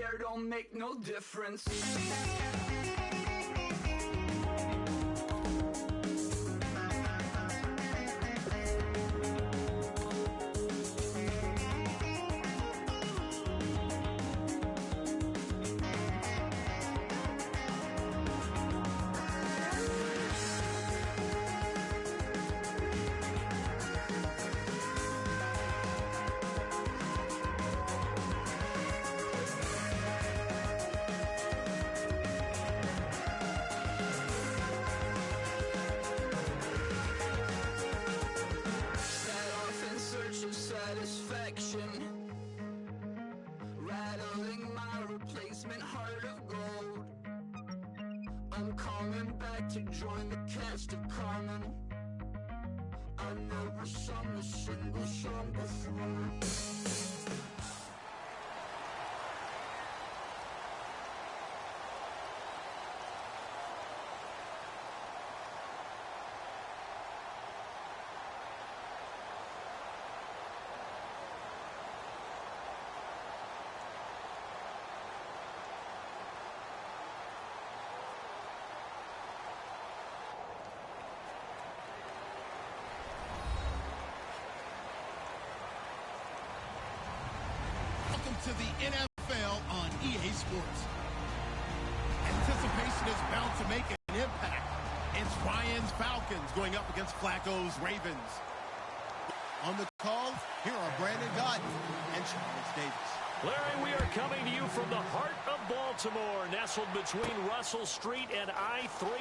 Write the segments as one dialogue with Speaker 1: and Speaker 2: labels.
Speaker 1: hair don't make no difference. Rattling my replacement heart of gold. I'm coming back to join the cast of Carmen. I never sung a single song before.
Speaker 2: To the NFL on EA Sports. Anticipation is bound to make an impact. It's Ryan's Falcons going up against Flacco's Ravens. On the call, here are Brandon Gotton and Charles Davis.
Speaker 3: Larry, we are coming to you from the heart of Baltimore, nestled between Russell Street and I-395.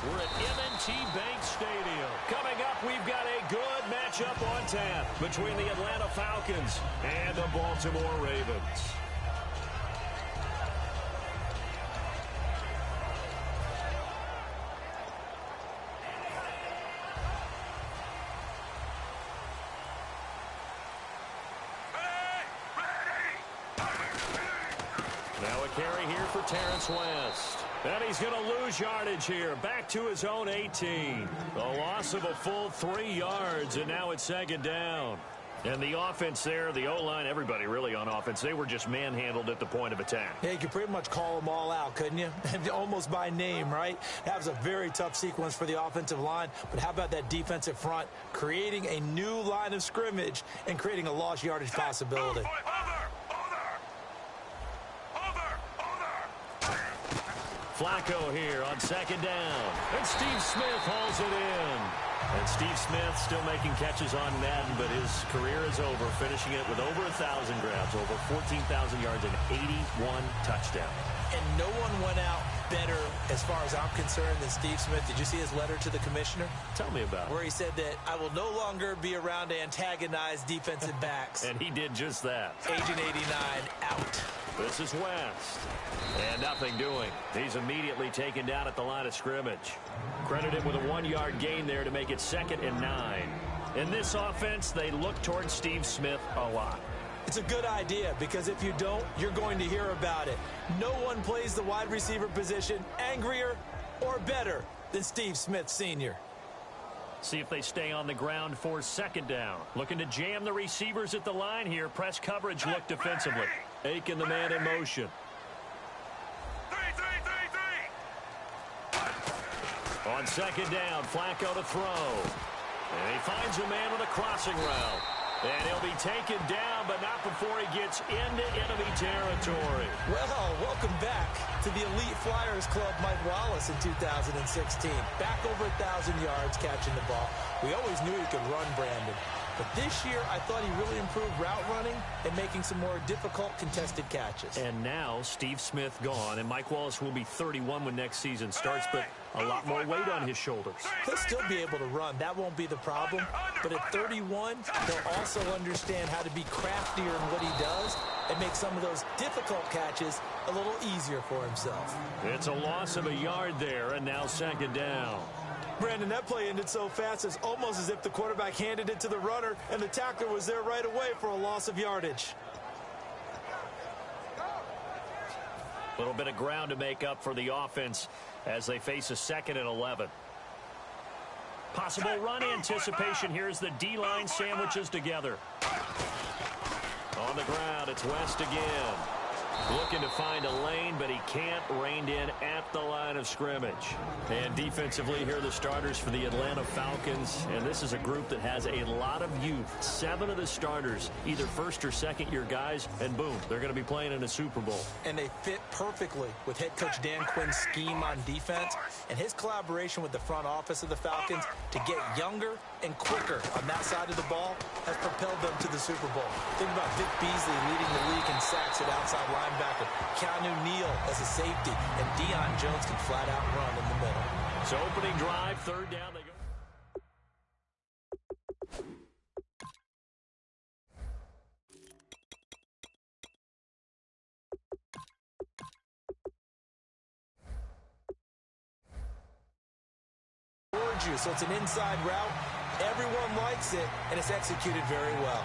Speaker 3: We're at M&T Bank Stadium. Coming up, we've got a good matchup on tap between the Atlanta Falcons and the Baltimore Ravens. Carry here for Terrence West. And he's going to lose yardage here. Back to his own 18. A loss of a full 3 yards, and now it's second down. And the offense there, the O-line, everybody really on offense, they were just manhandled at the point of attack.
Speaker 4: Yeah, you could pretty much call them all out, couldn't you? Almost by name, right? That was a very tough sequence for the offensive line. But how about that defensive front creating a new line of scrimmage and creating a lost yardage possibility?
Speaker 3: Flacco here on second down. And Steve Smith hauls it in. And Steve Smith still making catches on Madden, but his career is over, finishing it with over 1,000 grabs, over 14,000 yards, and 81 touchdowns.
Speaker 4: And no one went out better, as far as I'm concerned, than Steve Smith. Did you see his letter to the commissioner?
Speaker 3: Tell me about it.
Speaker 4: Where he said that I will no longer be around to antagonize defensive backs.
Speaker 3: And he did just that.
Speaker 4: Agent 89 out.
Speaker 3: This is West. And nothing doing. He's immediately taken down at the line of scrimmage. Credited with a 1-yard gain there to make it 2nd and 9. In this offense, they look towards Steve Smith a lot.
Speaker 4: It's a good idea, because if you don't, you're going to hear about it. No one plays the wide receiver position angrier or better than Steve Smith Sr.
Speaker 3: See if they stay on the ground for second down. Looking to jam the receivers at the line here. Press coverage look defensively. Aiken the man in motion. On second down, Flacco to throw. And he finds a man with a crossing route. And he'll be taken down, but not before he gets into enemy territory.
Speaker 4: Well, welcome back to the Elite Flyers Club, Mike Wallace, in 2016. Back over 1,000 yards catching the ball. We always knew he could run, Brandon. But this year, I thought he really improved route running and making some more difficult contested catches.
Speaker 3: And now, Steve Smith gone, and Mike Wallace will be 31 when next season starts, but a lot more weight on his shoulders.
Speaker 4: He'll still be able to run. That won't be the problem. But at 31, he'll also understand how to be craftier in what he does and make some of those difficult catches a little easier for himself.
Speaker 3: It's a loss of a yard there, and now second down.
Speaker 4: Brandon, that play ended so fast, it's almost as if the quarterback handed it to the runner and the tackler was there right away for a loss of yardage.
Speaker 3: A little bit of ground to make up for the offense as they face a 2nd and 11. Possible run anticipation. Here's the D-line sandwiches together. On the ground, it's West again. Looking to find a lane, but he can't. Reined in at the line of scrimmage. And defensively, here are the starters for the Atlanta Falcons. And this is a group that has a lot of youth. 7 of the starters, either first or second-year guys, and boom, they're going to be playing in a Super Bowl.
Speaker 4: And they fit perfectly with head coach Dan Quinn's scheme on defense and his collaboration with the front office of the Falcons to get younger and quicker on that side of the ball has propelled them to the Super Bowl. Think about Vic Beasley leading the league in sacks at outside linebacker, Keanu Neal as a safety, and Deion Jones can flat out run in the middle.
Speaker 3: So opening drive, third down, they go.
Speaker 4: So it's an inside route. Everyone likes it, and it's executed very well.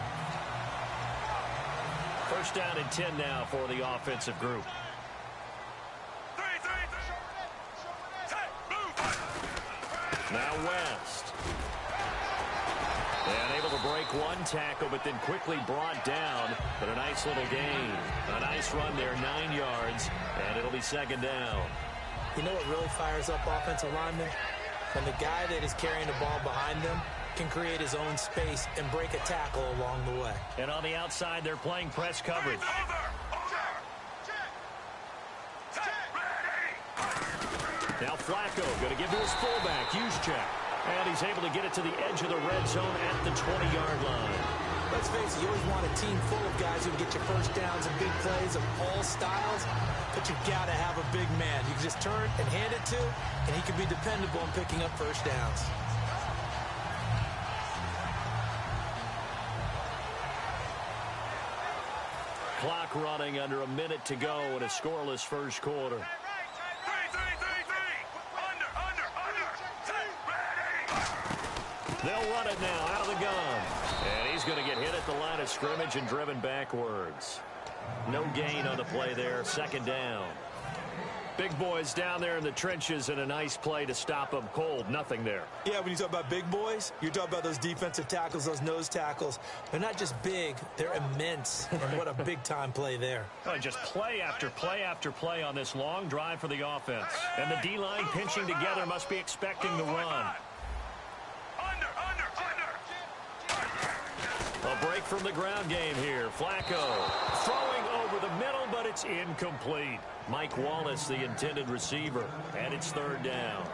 Speaker 3: First down and 10 now for the offensive group. Now West. And able to break one tackle, but then quickly brought down. But a nice little gain. A nice run there, 9 yards, and it'll be second down.
Speaker 4: You know what really fires up offensive linemen? When the guy that is carrying the ball behind them can create his own space and break a tackle along the way.
Speaker 3: And on the outside, they're playing press coverage. Now Flacco going to give to his fullback, Juszczyk. And he's able to get it to the edge of the red zone at the 20-yard line.
Speaker 4: Let's face it, you always want a team full of guys who can get you first downs and big plays of all styles, but you got to have a big man. You can just turn and hand it to, and he can be dependable in picking up first downs.
Speaker 3: Clock running under a minute to go in a scoreless first quarter. They'll run it now out of the gun. And he's going to get hit at the line of scrimmage and driven backwards. No gain on the play there. Second down. Big boys down there in the trenches, and a nice play to stop them cold. Nothing there.
Speaker 4: Yeah, when you talk about big boys, you're talking about those defensive tackles, those nose tackles. They're not just big, they're immense. And what a big-time play there.
Speaker 3: Oh, just play after play after play on this long drive for the offense. And the D-line pinching together must be expecting the run. A break from the ground game here. Flacco throwing over the middle, but it's incomplete. Mike Wallace, the intended receiver, and it's third down.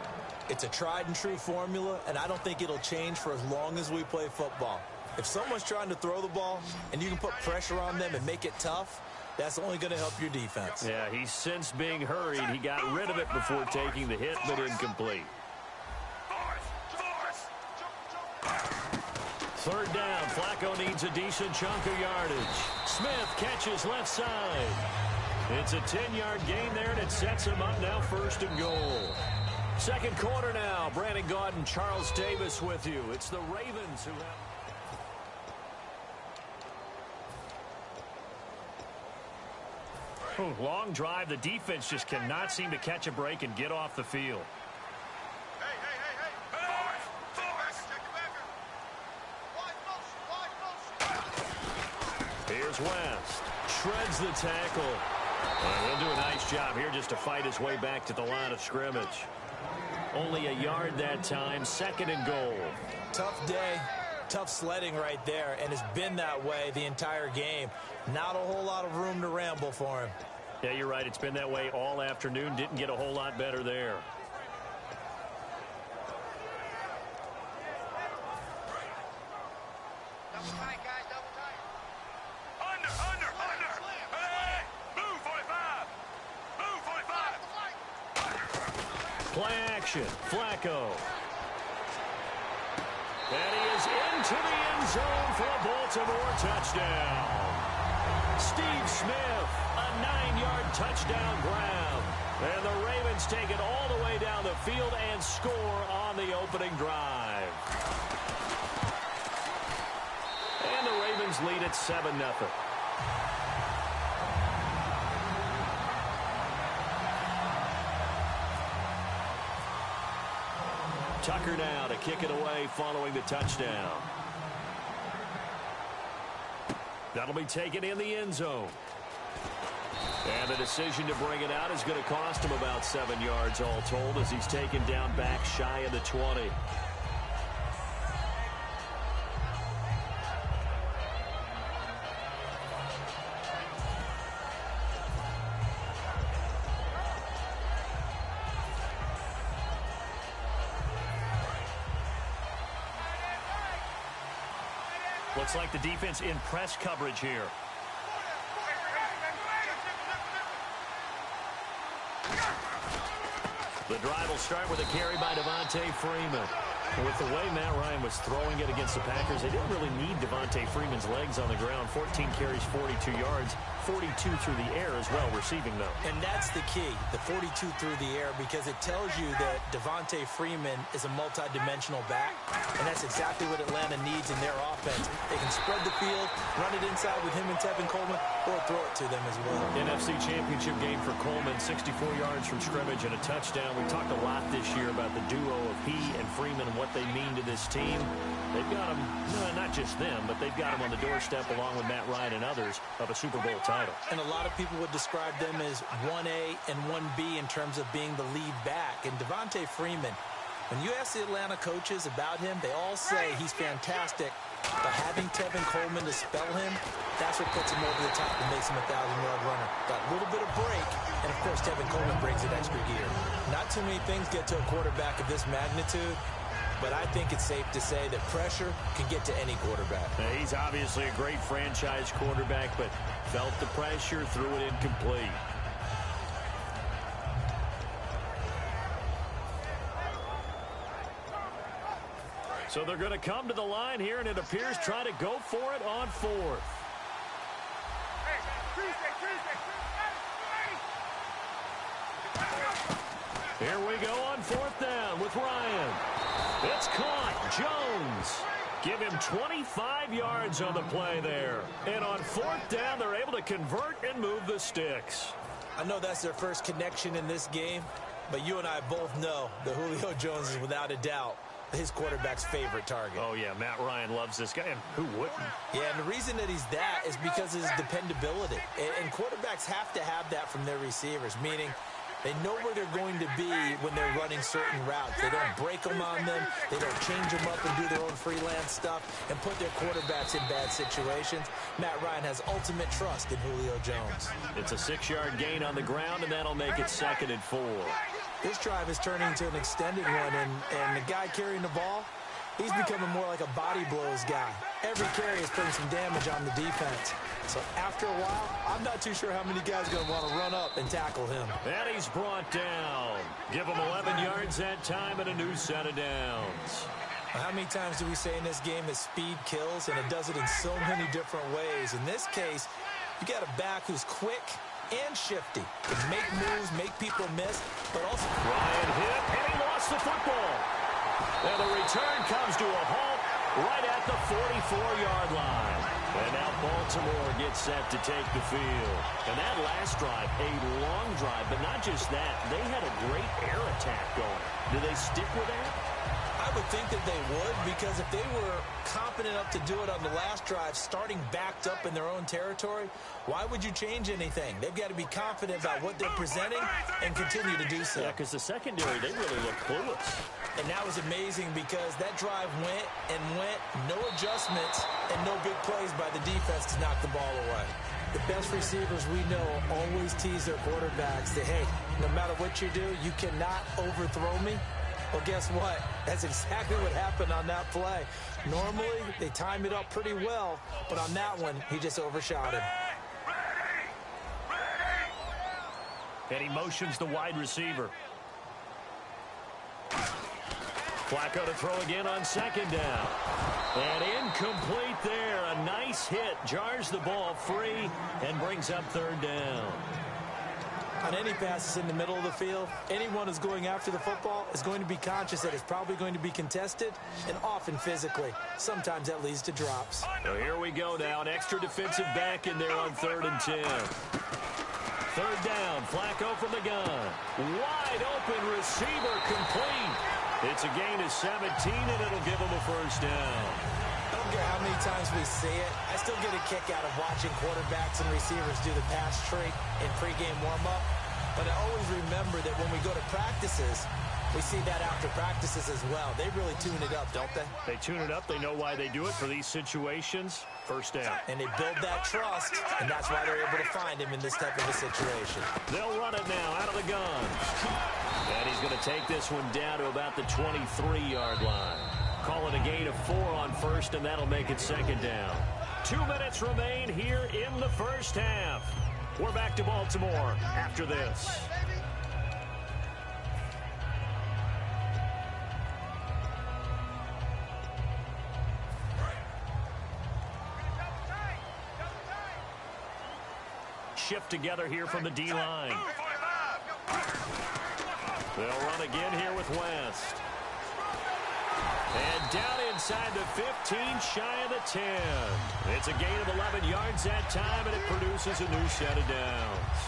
Speaker 4: It's a tried-and-true formula, and I don't think it'll change for as long as we play football. If someone's trying to throw the ball and you can put pressure on them and make it tough, that's only going to help your defense.
Speaker 3: Yeah, he's since being hurried. He got rid of it before taking the hit, but incomplete. Third down. Flacco needs a decent chunk of yardage. Smith catches left side. It's a 10-yard gain there, and it sets him up now first and goal. Second quarter now. Brandon Gaudin and Charles Davis with you. It's the Ravens who have... long drive. The defense just cannot seem to catch a break and get off the field. Here's West. Shreds the tackle. And he'll do a nice job here just to fight his way back to the line of scrimmage. Only a yard that time. Second and goal.
Speaker 4: Tough day. Tough sledding right there, and it's been that way the entire game. Not a whole lot of room to ramble for him.
Speaker 3: Yeah, you're right. It's been that way all afternoon. Didn't get a whole lot better there. Play action. Flacco. And he is into the end zone for a Baltimore touchdown. Steve Smith, a 9-yard touchdown grab. And the Ravens take it all the way down the field and score on the opening drive. And the Ravens lead at 7-0. Tucker now to kick it away following the touchdown. That'll be taken in the end zone. And the decision to bring it out is going to cost him about 7 yards all told as he's taken down back shy of the 20. Looks like the defense in press coverage here. The drive will start with a carry by Devontae Freeman. With the way Matt Ryan was throwing it against the Packers, they didn't really need Devontae Freeman's legs on the ground. 14 carries, 42 yards, 42 through the air as well, receiving though.
Speaker 4: And that's the key, the 42 through the air, because it tells you that Devontae Freeman is a multi-dimensional back, and that's exactly what Atlanta needs in their offense. They can spread the field, run it inside with him and Tevin Coleman, or throw it to them as well.
Speaker 3: NFC Championship game for Coleman, 64 yards from scrimmage and a touchdown. We talked a lot this year about the duo of he and Freeman and what they mean to this team. They've got them, not just them, but they've got them on the doorstep along with Matt Ryan and others of a Super Bowl title.
Speaker 4: And a lot of people would describe them as 1A and 1B in terms of being the lead back. And Devontae Freeman, when you ask the Atlanta coaches about him, they all say he's fantastic. But having Tevin Coleman to spell him, that's what puts him over the top and makes him a 1,000-yard runner. Got a little bit of break, and of course Tevin Coleman brings an extra gear. Not too many things get to a quarterback of this magnitude, but I think it's safe to say that pressure can get to any quarterback.
Speaker 3: Now, he's obviously a great franchise quarterback, but felt the pressure, threw it incomplete. So they're going to come to the line here, and it appears try to go for it on fourth. Here we go on fourth down with Ryan. It's caught. Jones. Give him 25 yards on the play there. And on fourth down, they're able to convert and move the sticks.
Speaker 4: I know that's their first connection in this game, but you and I both know that Julio Jones is without a doubt his quarterback's favorite target.
Speaker 3: Oh, yeah, Matt Ryan loves this guy, and who wouldn't?
Speaker 4: Yeah, and the reason that he's that is because of his dependability. And quarterbacks have to have that from their receivers, meaning they know where they're going to be when they're running certain routes. They don't break them on them. They don't change them up and do their own freelance stuff and put their quarterbacks in bad situations. Matt Ryan has ultimate trust in Julio Jones.
Speaker 3: It's a 6-yard gain on the ground, and that'll make it 2nd and 4.
Speaker 4: This drive is turning into an extended one, and the guy carrying the ball, he's becoming more like a body blows guy. Every carry is putting some damage on the defense. So after a while, I'm not too sure how many guys are going to want to run up and tackle him.
Speaker 3: And he's brought down. Give him 11 yards that time and a new set of downs.
Speaker 4: How many times do we say in this game that speed kills, and it does it in so many different ways? In this case, you got a back who's quick and shifty. Can make moves, make people miss, but also...
Speaker 3: Ryan hit, and he lost the football. And the return comes to a halt right at the 44-yard line. And now Baltimore gets set to take the field. And that last drive, a long drive, but not just that. They had a great air attack going. Do they stick with that?
Speaker 4: I would think that they would, because if they were competent enough to do it on the last drive, starting backed up in their own territory, why would you change anything? They've got to be confident about what they're presenting and continue to do so.
Speaker 3: Yeah, because the secondary, they really look clueless.
Speaker 4: And that was amazing because that drive went and went, no adjustments, and no big plays by the defense to knock the ball away. The best receivers we know always tease their quarterbacks that, hey, no matter what you do, you cannot overthrow me. Well, guess what? That's exactly what happened on that play. Normally, they time it up pretty well, but on that one, he just overshot him.
Speaker 3: And he motions the wide receiver. Flacco to throw again on 2nd down. And incomplete there. A nice hit. Jars the ball free and brings up 3rd down.
Speaker 4: On any passes in the middle of the field, anyone who's going after the football is going to be conscious that it's probably going to be contested and often physically. Sometimes that leads to drops.
Speaker 3: So here we go now. An extra defensive back in there on 3rd and 10. 3rd down. Flacco from the gun. Wide open receiver complete. It's a gain of 17, and it'll give him a 1st down.
Speaker 4: I don't don't care how many times we see it. I still get a kick out of watching quarterbacks and receivers do the pass trick in pregame warm-up. But I always remember that when we go to practices, we see that after practices as well. They really tune it up, don't they?
Speaker 3: They tune it up. They know why they do it for these situations. First down.
Speaker 4: And they build that trust, and that's why they're able to find him in this type of a situation.
Speaker 3: They'll run it now out of the gun. And he's going to take this one down to about the 23-yard line. Call it a gain of 4 on first, and that'll make it second down. 2 minutes remain here in the first half. We're back to Baltimore after this. Shift together here from the D-line. They'll run again here with West. And down inside the 15, shy of the 10. It's a gain of 11 yards that time, and it produces a new set of downs.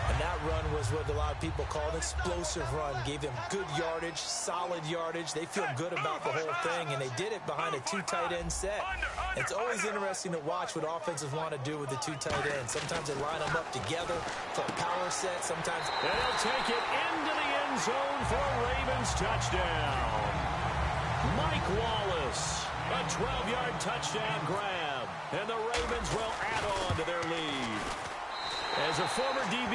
Speaker 4: And that run was what a lot of people call an explosive run. Gave them good yardage, solid yardage. They feel good about the whole thing, and they did it behind a 2 tight end set. It's always interesting to watch what offenses want to do with the 2 tight ends. Sometimes they line them up together for a power set. Sometimes
Speaker 3: they'll take it into the end zone for a Ravens touchdown. Mike Wallace, a 12-yard touchdown grab, and the Ravens will add on to their lead. As a former DB,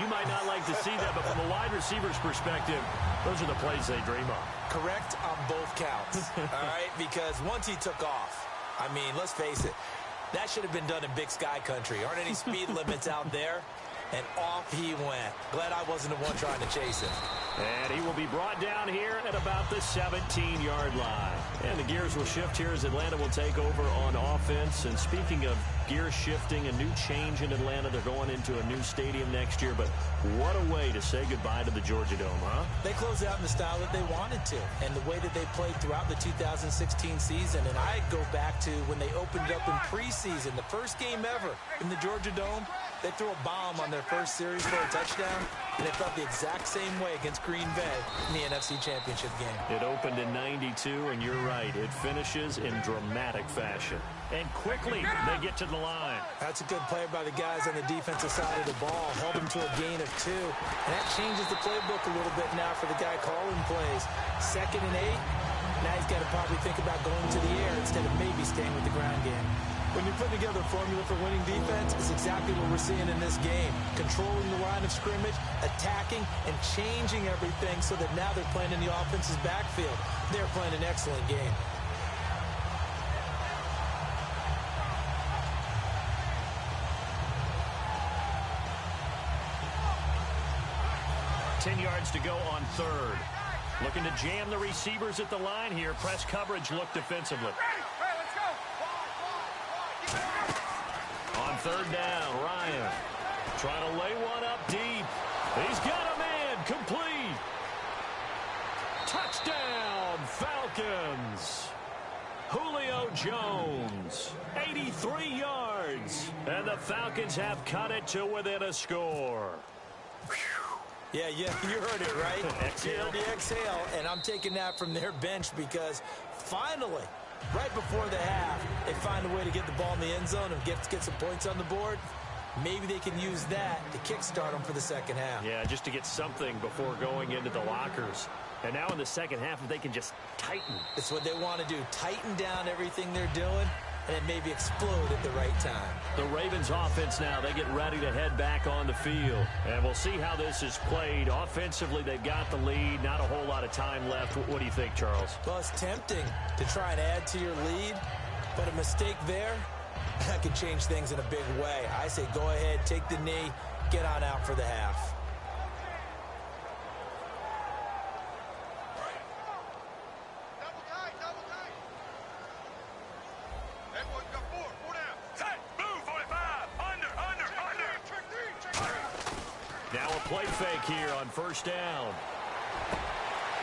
Speaker 3: you might not like to see that, but from a wide receiver's perspective, those are the plays they dream of.
Speaker 4: Correct on both counts, all right? Because once he took off, I mean, let's face it, that should have been done in Big Sky country. Aren't any speed limits out there? And off he went. Glad I wasn't the one trying to chase him.
Speaker 3: And he will be brought down here at about the 17-yard line. And the gears will shift here as Atlanta will take over on offense. And speaking of gear shifting, a new change in Atlanta. They're going into a new stadium next year. But what a way to say goodbye to the Georgia Dome, huh?
Speaker 4: They closed out in the style that they wanted to and the way that they played throughout the 2016 season. And I go back to when they opened up in preseason, the first game ever in the Georgia Dome. They threw a bomb on their first series for a touchdown, and it felt the exact same way against Green Bay in the NFC Championship game.
Speaker 3: It opened in '92, and you're right. It finishes in dramatic fashion. And quickly, they get to the line.
Speaker 4: That's a good play by the guys on the defensive side of the ball. Held them to a gain of 2. And that changes the playbook a little bit now for the guy calling plays. 2nd and 8. Now he's got to probably think about going to the air instead of maybe staying with the ground game. When you're putting together a formula for winning defense, it's exactly what we're seeing in this game. Controlling the line of scrimmage, attacking, and changing everything so that now they're playing in the offense's backfield. They're playing an excellent game.
Speaker 3: Ten yards to go on third. Looking to jam the receivers at the line here. Press coverage look defensively. On third down, Ryan trying to lay one up deep. He's got a man, complete. Touchdown, Falcons. Julio Jones, 83 yards. And the Falcons have cut it to within a score.
Speaker 4: Yeah, you heard it, right?
Speaker 3: Exhale.
Speaker 4: You heard the exhale, and I'm taking that from their bench because finally, right before the half, they find a way to get the ball in the end zone and get some points on the board. Maybe they can use that to kickstart them for the second half.
Speaker 3: Yeah, just to get something before going into the lockers. And now in the second half, if they can just tighten.
Speaker 4: It's what they want to do. Tighten down everything they're doing, and then maybe explode at the right time.
Speaker 3: The Ravens offense now, they get ready to head back on the field. And we'll see how this is played. Offensively, they've got the lead. Not a whole lot of time left. What do you think, Charles?
Speaker 4: Well, it's tempting to try and add to your lead, but a mistake there, that could change things in a big way. I say go ahead, take the knee, get on out for the half.
Speaker 3: Now a play fake here on first down.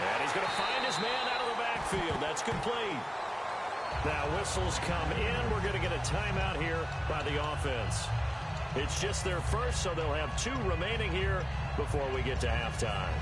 Speaker 3: And he's going to find his man out of the backfield. That's complete. Now whistles come in. We're going to get a timeout here by the offense. It's just their first, so they'll have 2 remaining here before we get to halftime.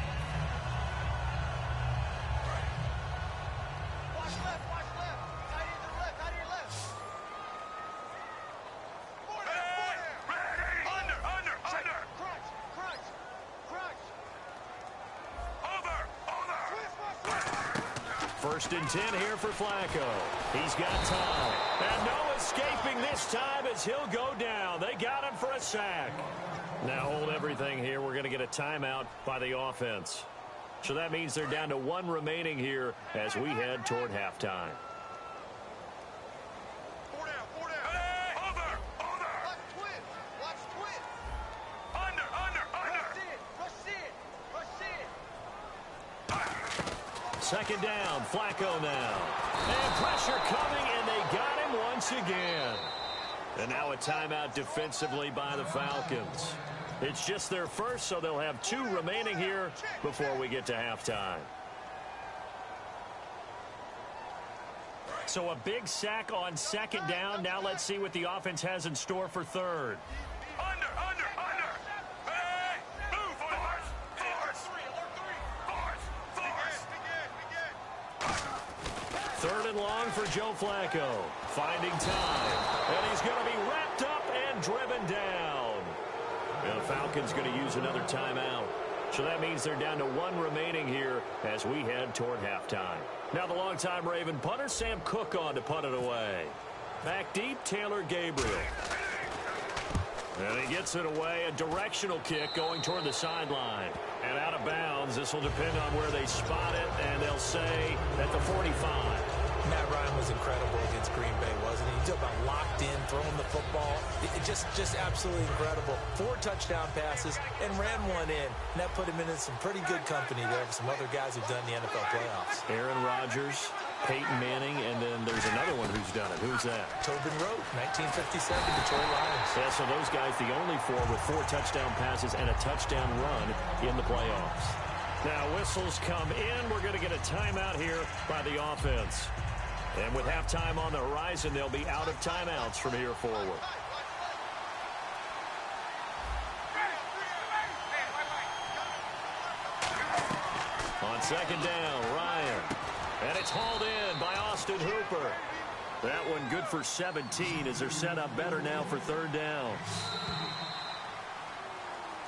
Speaker 3: First and 10 here for Flacco. He's got time. And no escaping this time as he'll go down. They got him for a sack. Now hold everything here. We're going to get a timeout by the offense. So that means they're down to 1 remaining here as we head toward halftime. Second down, Flacco now. And pressure coming, and they got him once again. And now a timeout defensively by the Falcons. It's just their first, so they'll have 2 remaining here before we get to halftime. So a big sack on second down. Now let's see what the offense has in store for third. Third and long for Joe Flacco. Finding time. And he's going to be wrapped up and driven down. And the Falcons going to use another timeout. So that means they're down to 1 remaining here as we head toward halftime. Now the longtime Raven punter, Sam Cook, on to punt it away. Back deep, Taylor Gabriel. And he gets it away. A directional kick going toward the sideline. And out of bounds. This will depend on where they spot it. And they'll say at the 45.
Speaker 4: Matt Ryan was incredible against Green Bay, wasn't he? He talked about locked in, throwing the football. Just absolutely incredible. 4 touchdown passes and ran one in. And that put him into some pretty good company there for some other guys who've done the NFL playoffs.
Speaker 3: Aaron Rodgers, Peyton Manning, and then there's another one who's done it. Who's that?
Speaker 4: Tobin Rote, 1957 Detroit Lions.
Speaker 3: Yeah, so those guys, the only 4 with 4 touchdown passes and a touchdown run in the playoffs. Now whistles come in. We're going to get a timeout here by the offense. And with halftime on the horizon, they'll be out of timeouts from here forward. On second down, Ryan. And it's hauled in by Austin Hooper. That one good for 17 as they're set up better now for third down.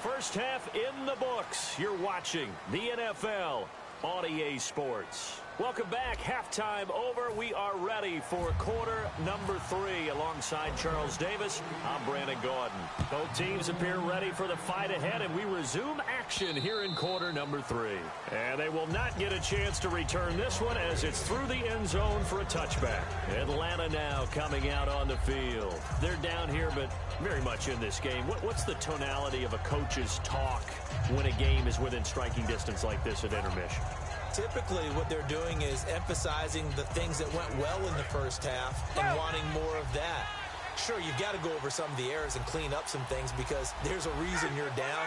Speaker 3: First half in the books. You're watching the NFL on EA Sports. Welcome back. Halftime over. We are ready for quarter number 3 alongside Charles Davis. I'm Brandon Gaudin. Both teams appear ready for the fight ahead, and we resume action here in quarter number 3. And they will not get a chance to return this one as it's through the end zone for a touchback. Atlanta now coming out on the field. They're down here, but very much in this game. What's the tonality of a coach's talk when a game is within striking distance like this at intermission?
Speaker 4: Typically, what they're doing is emphasizing the things that went well in the first half and wanting more of that. Sure, you've got to go over some of the errors and clean up some things because there's a reason you're down.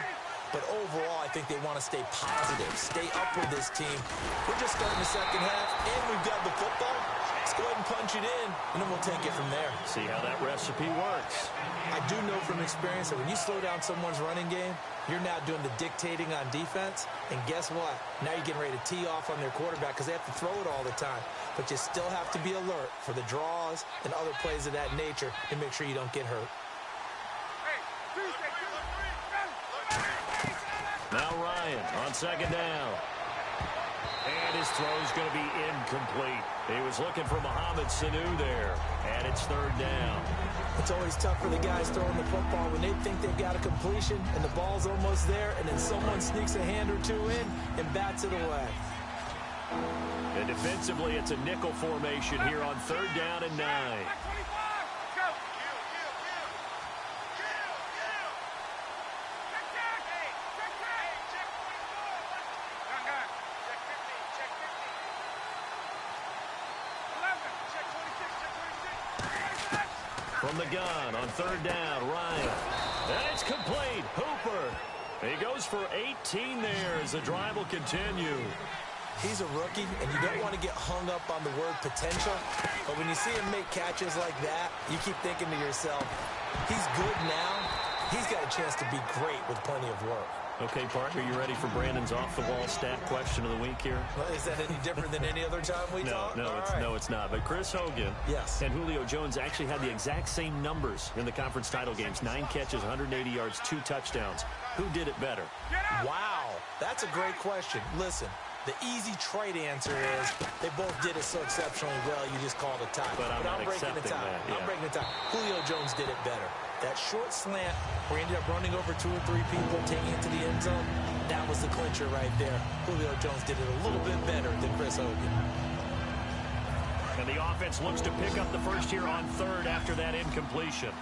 Speaker 4: But overall, I think they want to stay positive, stay up with this team. We're just starting the second half, and we've got the football. Let's go ahead and punch it in, and then we'll take it from there.
Speaker 3: See how that recipe works.
Speaker 4: I do know from experience that when you slow down someone's running game, you're now doing the dictating on defense. And guess what? Now you're getting ready to tee off on their quarterback because they have to throw it all the time. But you still have to be alert for the draws and other plays of that nature to make sure you don't get hurt.
Speaker 3: Now Ryan on second down. And his throw's going to be incomplete. He was looking for Mohamed Sanu there. And it's third down.
Speaker 4: It's always tough for the guys throwing the football when they think they've got a completion and the ball's almost there, and then someone sneaks a hand or 2 in and bats it away.
Speaker 3: And defensively, it's a nickel formation here on third down and 9. From the gun on third down, Ryan. And it's complete. Hooper. He goes for 18 there as the drive will continue.
Speaker 4: He's a rookie, and you don't want to get hung up on the word potential. But when you see him make catches like that, you keep thinking to yourself, he's good now. He's got a chance to be great with plenty of work.
Speaker 3: Okay, partner, you ready for Brandon's off-the-wall stat question of the week here?
Speaker 4: Well, is that any different than any other time we talk?
Speaker 3: No, it's not. But Chris Hogan
Speaker 4: yes.
Speaker 3: and Julio Jones actually had the exact same numbers in the conference title games. 9 catches, 180 yards, 2 touchdowns. Who did it better?
Speaker 4: Wow, that's a great question. Listen, The easy, trite answer is they both did it so exceptionally well, you just called a tie.
Speaker 3: But I'm not
Speaker 4: breaking the tie.
Speaker 3: accepting that. Yeah.
Speaker 4: I'm breaking the tie. Julio Jones did it better. That short slant where he ended up running over 2 or 3 people, taking it to the end zone, that was the clincher right there. Julio Jones did it a little bit better than Chris Hogan.
Speaker 3: And the offense looks to pick up the first here on third after that incompletion.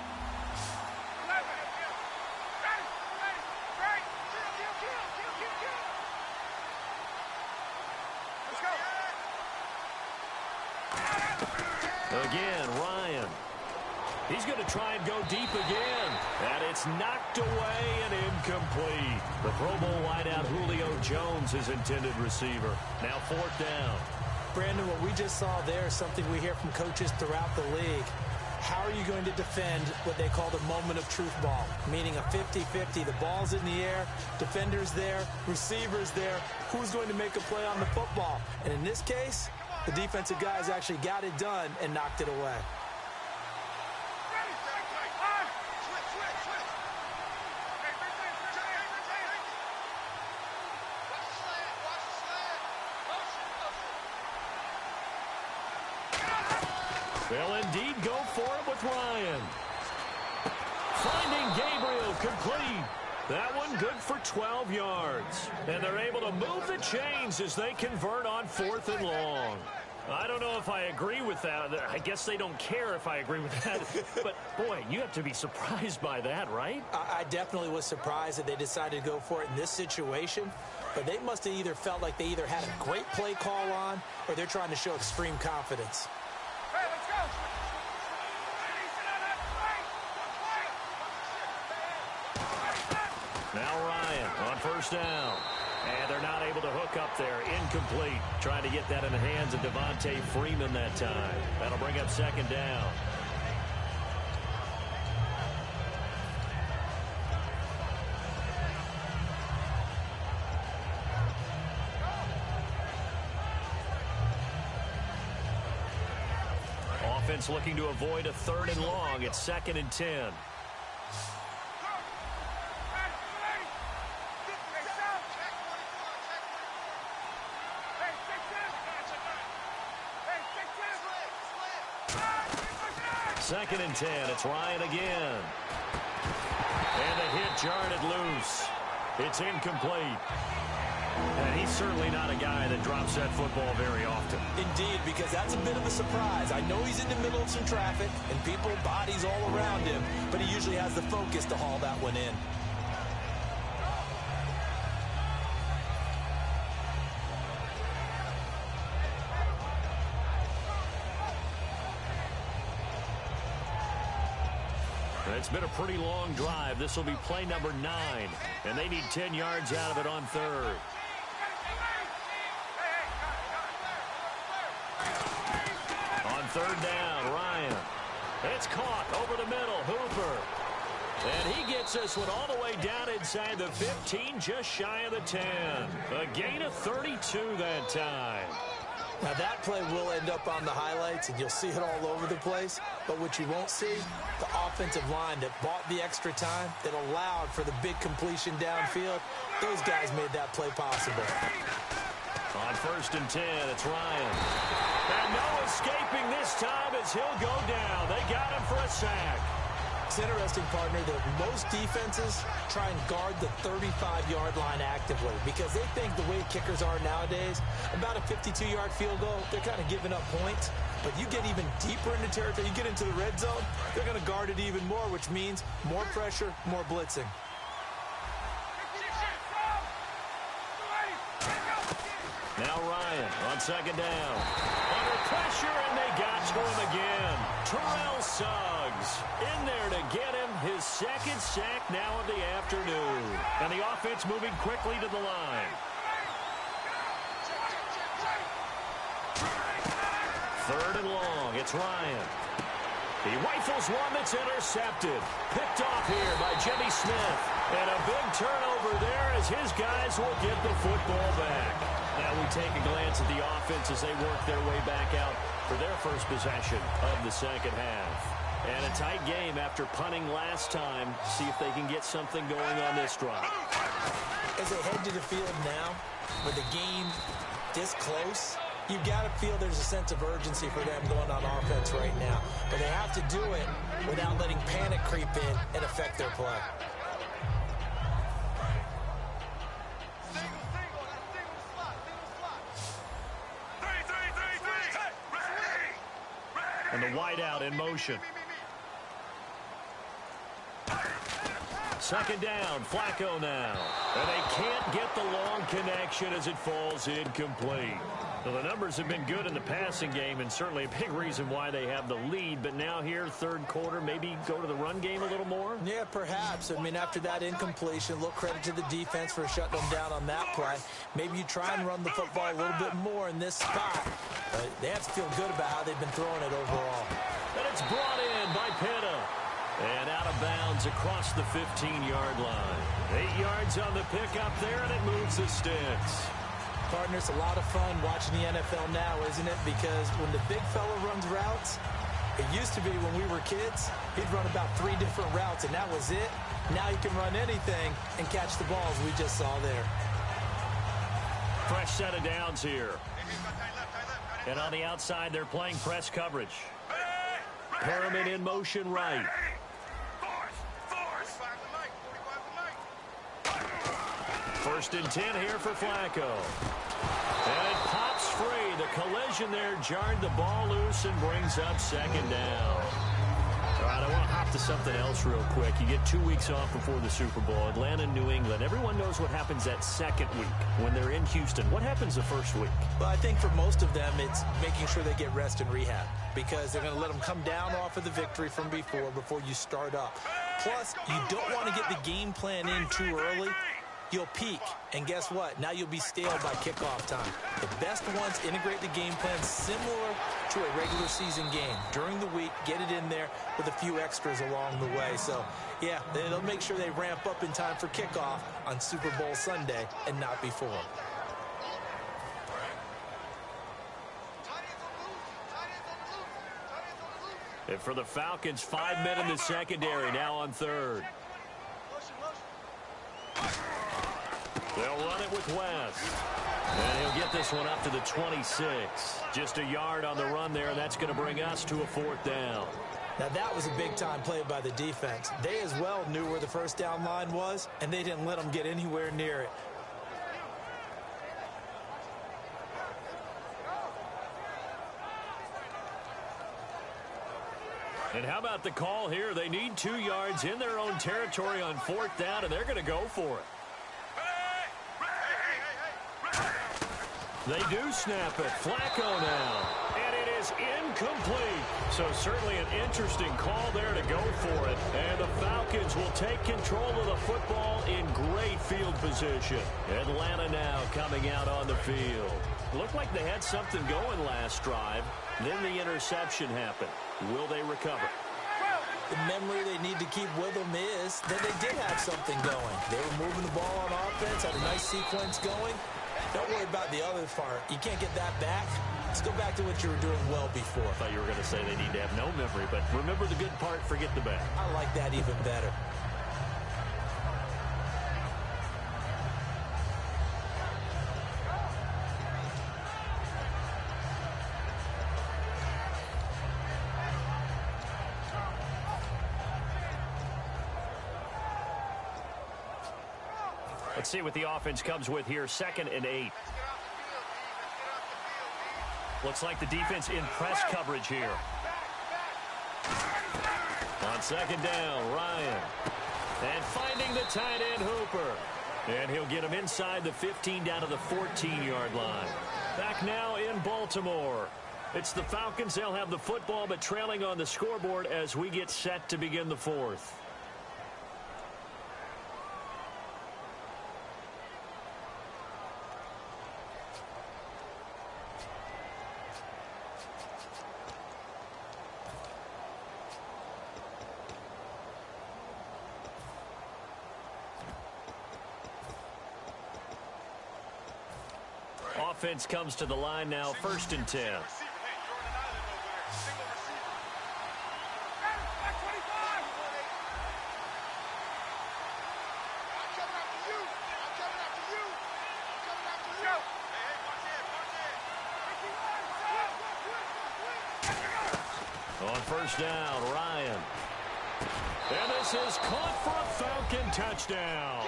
Speaker 3: Again, Ryan. He's going to try and go deep again. And it's knocked away and incomplete. The Pro Bowl wideout Julio Jones, his intended receiver. Now 4th down.
Speaker 4: Brandon, what we just saw there is something we hear from coaches throughout the league. How are you going to defend what they call the moment of truth ball? Meaning a 50-50. The ball's in the air, defender's there, receiver's there. Who's going to make a play on the football? And in this case, the defensive guys actually got it done and knocked it away.
Speaker 3: They'll indeed go for it with Ryan. Finding Gabriel complete. That one good for 12 yards. And they're able to move the chains as they convert on 4th and long. I don't know if I agree with that. I guess they don't care if I agree with that. But, boy, you have to be surprised by that, right?
Speaker 4: I definitely was surprised that they decided to go for it in this situation. But they must have either felt like they either had a great play call on or they're trying to show extreme confidence.
Speaker 5: Hey, let's go.
Speaker 3: Now Ryan on 1st down. And they're not able to hook up there. Incomplete. Trying to get that in the hands of Devontae Freeman that time. That'll bring up 2nd down. Offense looking to avoid a 3rd and long. It's 2nd and 10. Second and 10. It's Ryan again. And the hit jarred it loose. It's incomplete. And he's certainly not a guy that drops that football very often.
Speaker 4: Indeed, because that's a bit of a surprise. I know he's in the middle of some traffic and people, bodies all around him, but he usually has the focus to haul that one in.
Speaker 3: It's been a pretty long drive. This will be play number 9, and they need 10 yards out of it on 3rd. On 3rd down, Ryan. It's caught over the middle. Hooper. And he gets this one all the way down inside the 15, just shy of the 10. A gain of 32 that time.
Speaker 4: Now that play will end up on the highlights, and you'll see it all over the place. But what you won't see, the offensive line that bought the extra time, that allowed for the big completion downfield, those guys made that play possible.
Speaker 3: On 1st and 10, it's Ryan. And no escaping this time as he'll go down. They got him for a sack.
Speaker 4: It's interesting, partner, that most defenses try and guard the 35-yard line actively because they think the way kickers are nowadays, about a 52-yard field goal, they're kind of giving up points. But you get even deeper into territory, you get into the red zone, they're going to guard it even more, which means more pressure, more blitzing.
Speaker 3: Now Ryan on 2nd down. Under pressure, and they got to him again. Terrell Suggs in there to get him his 2nd sack now of the afternoon. And the offense moving quickly to the line. 3rd and long. It's Ryan. He rifles one that's intercepted. Picked off here by Jimmy Smith. And a big turnover there as his guys will get the football back. Now we take a glance at the offense as they work their way back out for their first possession of the 2nd half. And a tight game after punting last time. See if they can get something going on this drive.
Speaker 4: As they head to the field now, with the game this close, you've got to feel there's a sense of urgency for them going on offense right now. But they have to do it without letting panic creep in and affect their play.
Speaker 3: And the wideout in motion. Second down, Flacco now. And they can't get the long connection as it falls incomplete. Well, the numbers have been good in the passing game and certainly a big reason why they have the lead. But now here, third quarter, maybe go to the run game a little more?
Speaker 4: Yeah, perhaps. I mean, after that incompletion, a little credit to the defense for shutting them down on that play. Maybe you try and run the football a little bit more in this spot. But they have to feel good about how they've been throwing it overall.
Speaker 3: And it's brought in by Pena. And out of bounds across the 15-yard line. 8 yards on the pickup there, and it moves the sticks.
Speaker 4: Partner, it's a lot of fun watching the NFL now, isn't it? Because when the big fella runs routes, it used to be when we were kids, he'd run about 3 different routes, and that was it. Now he can run anything and catch the balls we just saw there.
Speaker 3: Fresh set of downs here. And on the outside, they're playing press coverage. Perriman in motion right. First and 10 here for Flacco. And it pops free. The collision there jarred the ball loose and brings up second down. All right, I want to hop to something else real quick. You get 2 weeks off before the Super Bowl. Atlanta, New England. Everyone knows what happens that second week when they're in Houston. What happens the first week?
Speaker 4: Well, I think for most of them, it's making sure they get rest and rehab because they're going to let them come down off of the victory from before you start up. Plus, you don't want to get the game plan in too early. You'll peak, and guess what? Now you'll be stale by kickoff time. The best ones integrate the game plan similar to a regular season game. During the week, get it in there with a few extras along the way. So, yeah, they'll make sure they ramp up in time for kickoff on Super Bowl Sunday and not before.
Speaker 3: And for the Falcons, 5 men in the secondary, now on third. They'll run it with West. And he'll get this one up to the 26. Just a yard on the run there, and that's going to bring us to a fourth down.
Speaker 4: Now, that was a big-time play by the defense. They as well knew where the first down line was, and they didn't let them get anywhere near it.
Speaker 3: And how about the call here? They need 2 yards in their own territory on fourth down, and they're going to go for it. They do snap it. Flacco now. And it is incomplete. So certainly an interesting call there to go for it. And the Falcons will take control of the football in great field position. Atlanta now coming out on the field. Looked like they had something going last drive. Then the interception happened. Will they recover?
Speaker 4: The memory they need to keep with them is that they did have something going. They were moving the ball on offense, had a nice sequence going. Don't worry about the other part. You can't get that back. Let's go back to what you were doing well before.
Speaker 3: I thought you were going to say they need to have no memory, but remember the good part, forget the bad.
Speaker 4: I like that even better.
Speaker 3: Let's see what the offense comes with here. 2nd and 8. Looks like the defense in press coverage here. On 2nd down, Ryan. And finding the tight end, Hooper. And he'll get him inside the 15 down to the 14-yard line. Back now in Baltimore. It's the Falcons. They'll have the football, but trailing on the scoreboard as we get set to begin the fourth. Offense comes to the line now, 1st and 10. On first down, Ryan. And this is caught for a Falcon touchdown.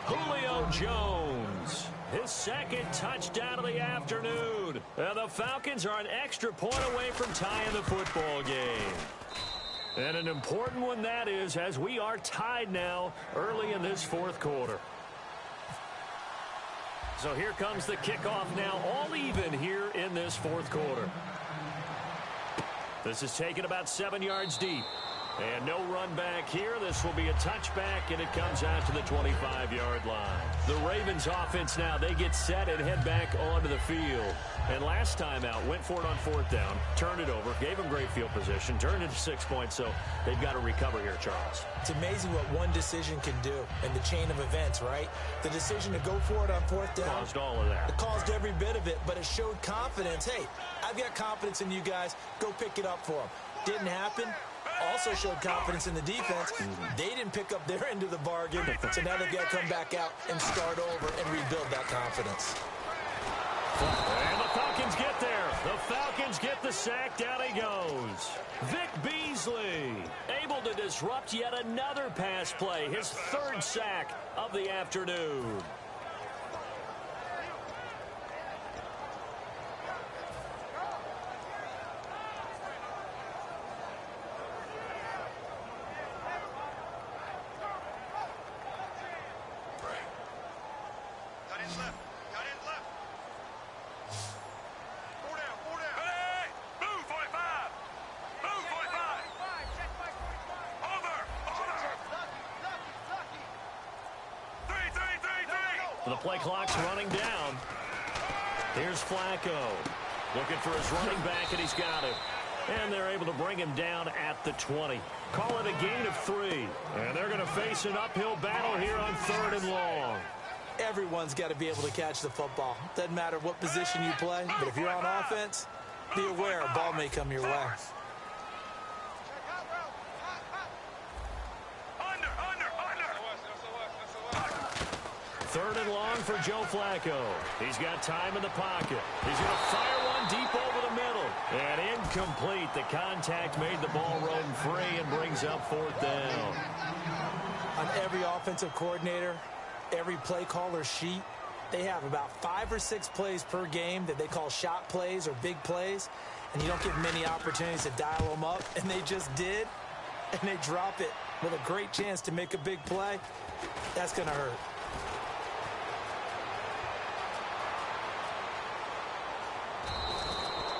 Speaker 3: Julio Jones, his second touchdown of the afternoon. And the Falcons are an extra point away from tying the football game. And an important one that is, as we are tied now early in this fourth quarter. So here comes the kickoff now, all even here in this fourth quarter. This is taken about 7 yards deep. And no run back here. This will be a touchback, and it comes out to the 25-yard line. The Ravens offense now, they get set and head back onto the field. And last time out, went for it on fourth down, turned it over, gave them great field position, turned it to 6 points, so they've got to recover here, Charles.
Speaker 4: It's amazing what one decision can do in the chain of events, right? The decision to go for it on fourth down.
Speaker 3: Caused all of that.
Speaker 4: It caused every bit of it, but it showed confidence. Hey, I've got confidence in you guys. Go pick it up for them. Didn't happen. Also showed confidence in the defense. They didn't pick up their end of the bargain, so now they've got to come back out and start over and rebuild that confidence.
Speaker 3: And the Falcons get there. The Falcons get the sack. Down he goes. Vic Beasley able to disrupt yet another pass play. His third sack of the afternoon. The play clock's running down. Here's Flacco. Looking for his running back, and he's got him. And they're able to bring him down at the 20. Call it a gain of 3. And they're going to face an uphill battle here on 3rd and long.
Speaker 4: Everyone's got to be able to catch the football. Doesn't matter what position you play, but if you're on offense, be aware a ball may come your way.
Speaker 3: Third and long for Joe Flacco. He's got time in the pocket. He's going to fire one deep over the middle. And incomplete. The contact made the ball roam free and brings up 4th down.
Speaker 4: On every offensive coordinator, every play caller sheet, they have about 5 or 6 plays per game that they call shot plays or big plays. And you don't get many opportunities to dial them up. And they just did. And they drop it with a great chance to make a big play. That's going to hurt.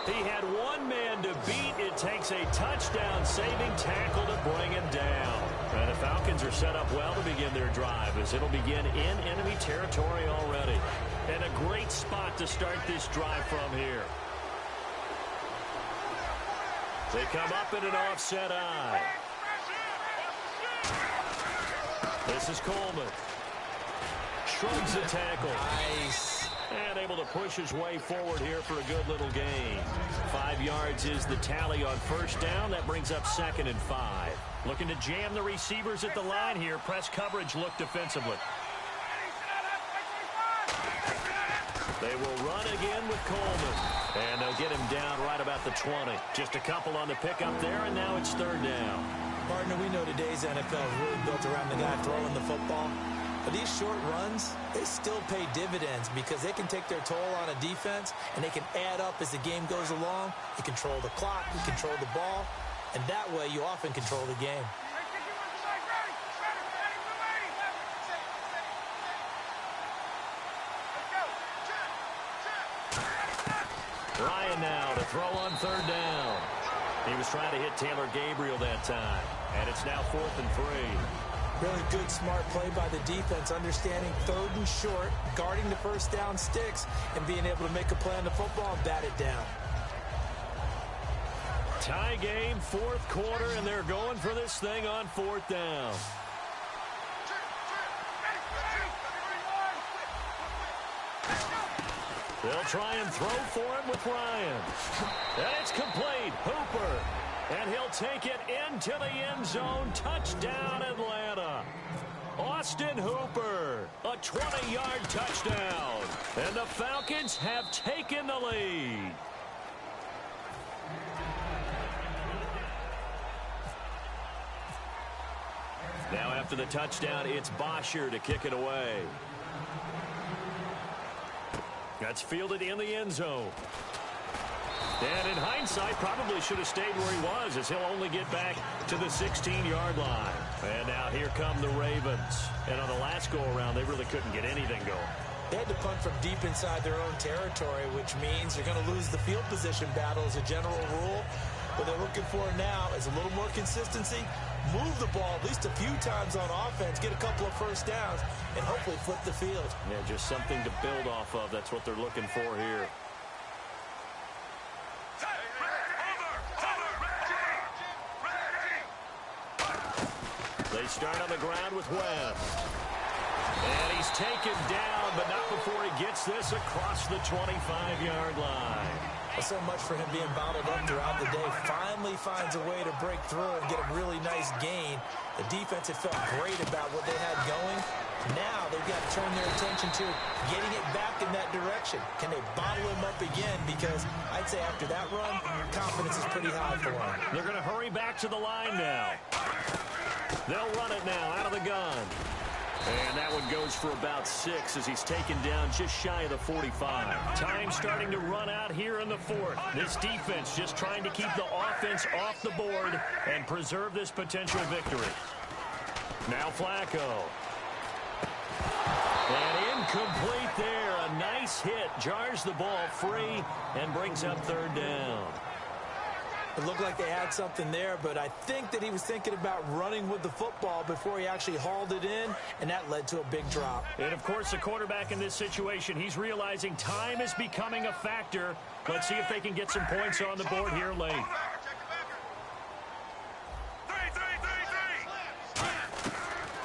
Speaker 3: He had one man to beat. It takes a touchdown-saving tackle to bring him down. And the Falcons are set up well to begin their drive, as it'll begin in enemy territory already. And a great spot to start this drive from here. They come up in an offset eye. This is Coleman. Shrugs the tackle.
Speaker 4: Nice.
Speaker 3: And able to push his way forward here for a good little gain. 5 yards is the tally on first down. That brings up 2nd and 5. Looking to jam the receivers at the line here. Press coverage look defensively. They will run again with Coleman. And they'll get him down right about the 20. Just a couple on the pickup there, and now it's 3rd down.
Speaker 4: Partner, we know today's NFL is really built around the guy throwing the football. But these short runs, they still pay dividends because they can take their toll on a defense, and they can add up as the game goes along. You control the clock, you control the ball, and that way you often control the game.
Speaker 3: Ryan now to throw on 3rd down. He was trying to hit Taylor Gabriel that time, and it's now 4th and 3.
Speaker 4: Really good, smart play by the defense, understanding 3rd and short, guarding the first down sticks, and being able to make a play on the football and bat it down.
Speaker 3: Tie game, 4th quarter, and they're going for this thing on 4th down. They'll try and throw for him with Ryan. And it's complete. Hooper. And he'll take it into the end zone. Touchdown, Atlanta. Austin Hooper, a 20-yard touchdown. And the Falcons have taken the lead. Now after the touchdown, it's Bosher to kick it away. That's fielded in the end zone. And in hindsight, probably should have stayed where he was, as he'll only get back to the 16-yard line. And now here come the Ravens. And on the last go-around, they really couldn't get anything going.
Speaker 4: They had to punt from deep inside their own territory, which means you're going to lose the field position battle as a general rule. What they're looking for now is a little more consistency, move the ball at least a few times on offense, get a couple of first downs, and hopefully flip the field.
Speaker 3: Yeah, just something to build off of. That's what they're looking for here. They start on the ground with West. And he's taken down, but not before he gets this across the 25-yard line.
Speaker 4: So much for him being bottled up throughout the day. Finally finds a way to break through and get a really nice gain. The defense had felt great about what they had going. Now they've got to turn their attention to getting it back in that direction. Can they bottle him up again? Because I'd say after that run, confidence is pretty high for him.
Speaker 3: They're going to hurry back to the line now. They'll run it now out of the gun. And that one goes for about 6 as he's taken down just shy of the 45. Time starting to run out here in the fourth. This defense just trying to keep the offense off the board and preserve this potential victory. Now Flacco. And incomplete there. A nice hit. Jars the ball free and brings up third down.
Speaker 4: It looked like they had something there, but I think that he was thinking about running with the football before he actually hauled it in, and that led to a big drop.
Speaker 3: And, of course, the quarterback in this situation, he's realizing time is becoming a factor. Let's see if they can get some points on the board here late.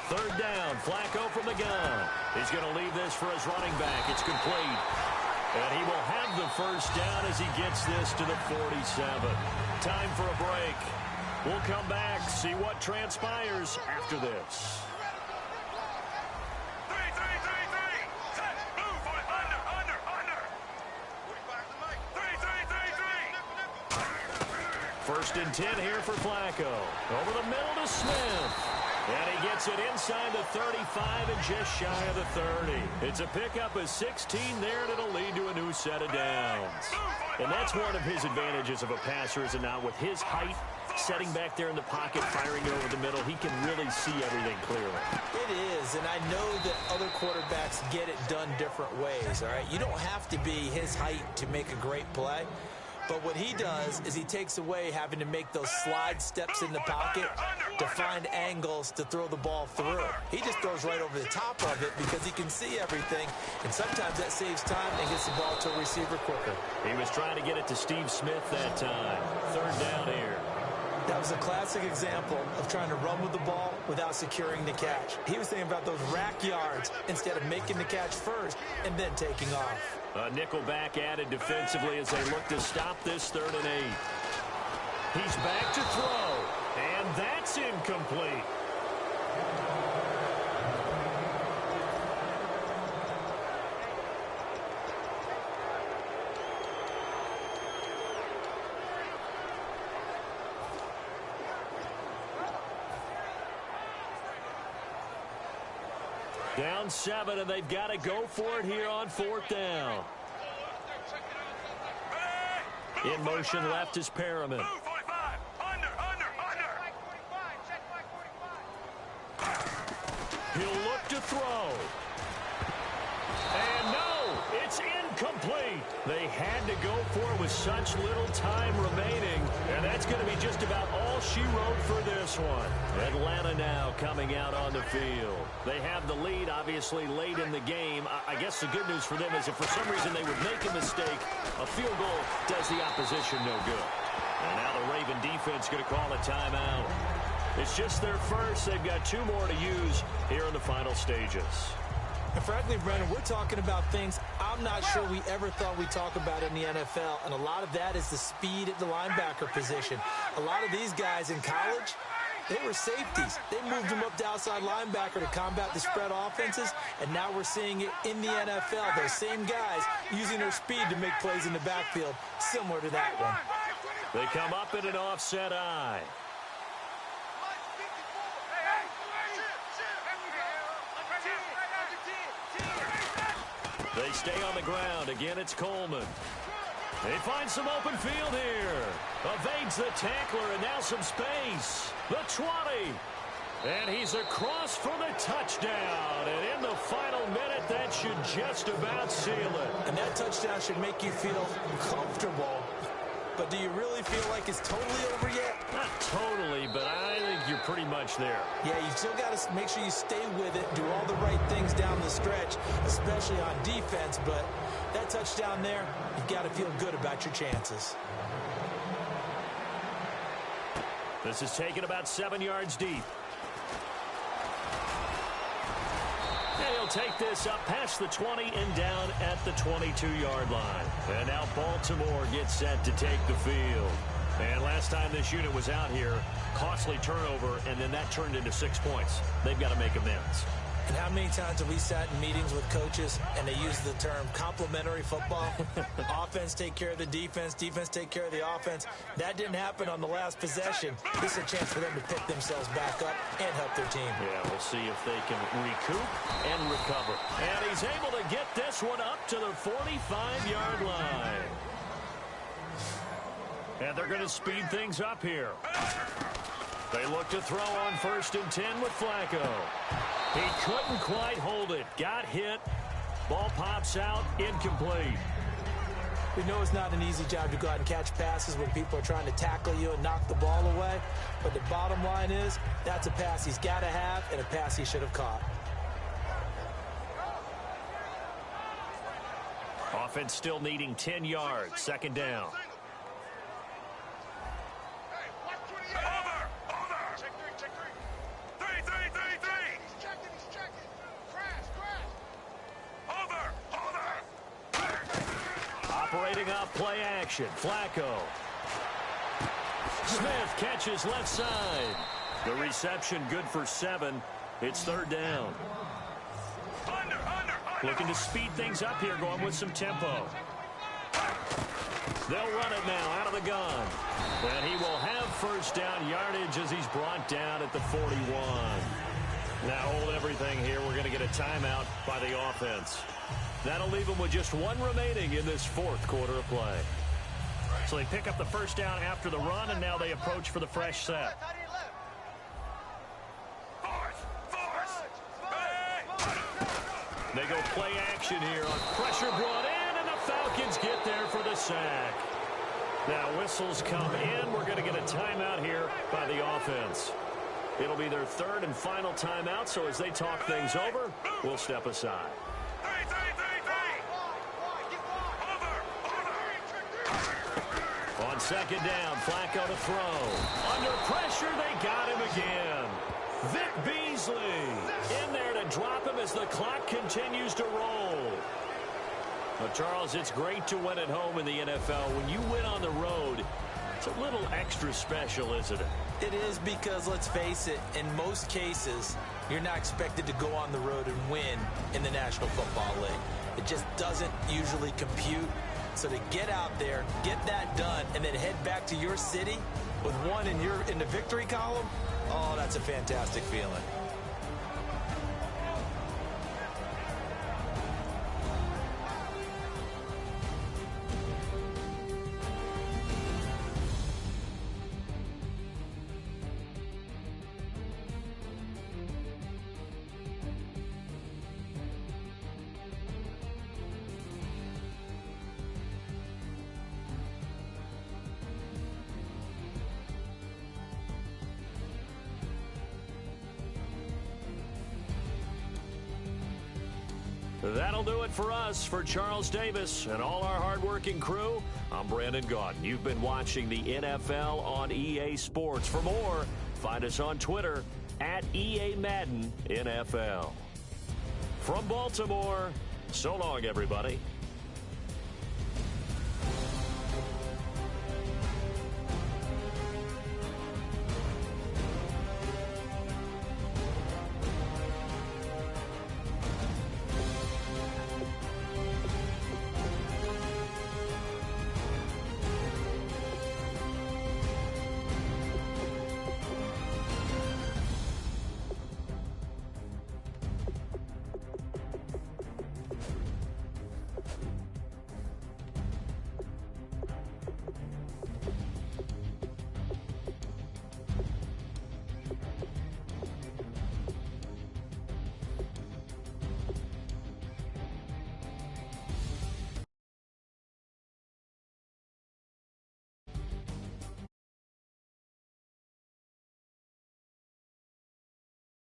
Speaker 3: Third down, Flacco from the gun. He's going to leave this for his running back. It's complete. And he will have the first down as he gets this to the 47. Time for a break. We'll come back, see what transpires after this. First and 10 here for Flacco. Over the middle to Smith. And he gets it inside the 35 and just shy of the 30. It's a pickup of 16 there, and it'll lead to a new set of downs. And that's one of his advantages of a passer, is it not? With his height, setting back there in the pocket, firing over the middle, he can really see everything clearly.
Speaker 4: It is, and I know that other quarterbacks get it done different ways, all right? You don't have to be his height to make a great play. But what he does is he takes away having to make those slide steps in the pocket to find angles to throw the ball through. He just throws right over the top of it because he can see everything, and sometimes that saves time and gets the ball to a receiver quicker.
Speaker 3: He was trying to get it to Steve Smith that time. Third down here.
Speaker 4: That was a classic example of trying to run with the ball without securing the catch. He was thinking about those rack yards instead of making the catch first and then taking off.
Speaker 3: A nickel back added defensively as they look to stop this 3rd and 8. He's back to throw, and that's incomplete. Down 7, and they've got to go for it here on 4th down. In motion left is Perriman. He'll look to throw. And no, it's incomplete. They had to go for it with such little time remaining, and that's going to be just about all she wrote for this one. Atlanta now coming out on the field. They have the lead, obviously, late in the game. I guess the good news for them is if for some reason they would make a mistake, a field goal does the opposition no good. And now the Raven defense going to call a timeout. It's just their first. They've got 2 more to use here in the final stages.
Speaker 4: And frankly, Brennan, we're talking about things I'm not sure we ever thought we'd talk about in the NFL, and a lot of that is the speed at the linebacker position. A lot of these guys in college, they were safeties. They moved them up to outside linebacker to combat the spread offenses, and now we're seeing it in the NFL. Those same guys using their speed to make plays in the backfield, similar to that one.
Speaker 3: They come up in an offset eye. They stay on the ground. Again, it's Coleman. They find some open field here. Evades the tackler, and now some space. The 20. And he's across for the touchdown. And in the final minute, that should just about seal it.
Speaker 4: And that touchdown should make you feel comfortable. But do you really feel like it's totally over yet?
Speaker 3: Not totally, but I think you're pretty much there.
Speaker 4: Yeah, you still got to make sure you stay with it, do all the right things down the stretch, especially on defense. But that touchdown there, you've got to feel good about your chances.
Speaker 3: This is taken about 7 yards deep. And he'll take this up past the 20 and down at the 22-yard line. And now Baltimore gets set to take the field. And last time this unit was out here, costly turnover, and then that turned into 6 points. They've got to make amends.
Speaker 4: And how many times have we sat in meetings with coaches and they use the term complementary football? Offense take care of the defense, defense take care of the offense. That didn't happen on the last possession. This is a chance for them to pick themselves back up and help their team.
Speaker 3: Yeah, we'll see if they can recoup and recover. And he's able to get this one up to the 45-yard line. And they're going to speed things up here. They look to throw on 1st and 10 with Flacco. He couldn't quite hold it. Got hit. Ball pops out. Incomplete.
Speaker 4: We know it's not an easy job to go out and catch passes when people are trying to tackle you and knock the ball away. But the bottom line is, that's a pass he's got to have and a pass he should have caught.
Speaker 3: Offense still needing 10 yards. 2nd down. Operating off play action. Flacco. Smith catches left side. The reception good for 7. It's 3rd down. Looking to speed things up here, going with some tempo. They'll run it now out of the gun. And he will have 1st down yardage as he's brought down at the 41. Now hold everything here. We're going to get a timeout by the offense. That'll leave them with just 1 remaining in this 4th quarter of play. So they pick up the 1st down after the run, and now they approach for the fresh set. They go play action here on pressure brought in, and the Falcons get there for the sack. Now whistles come in. We're going to get a timeout here by the offense. It'll be their 3rd and final timeout, so as they talk things over, we'll step aside. On 2nd down, Flacco to throw. Under pressure, they got him again. Vic Beasley in there to drop him as the clock continues to roll. Well, Charles, it's great to win at home in the NFL. When you win on the road, it's a little extra special, isn't it?
Speaker 4: It is, because, let's face it, in most cases, you're not expected to go on the road and win in the National Football League. It just doesn't usually compute. So to get out there, get that done, and then head back to your city with 1 in the victory column, oh, that's a fantastic feeling.
Speaker 3: That'll do it for us. For Charles Davis and all our hardworking crew, I'm Brandon Gaudin. You've been watching the NFL on EA Sports. For more, find us on Twitter at EA Madden NFL. From Baltimore, so long, everybody.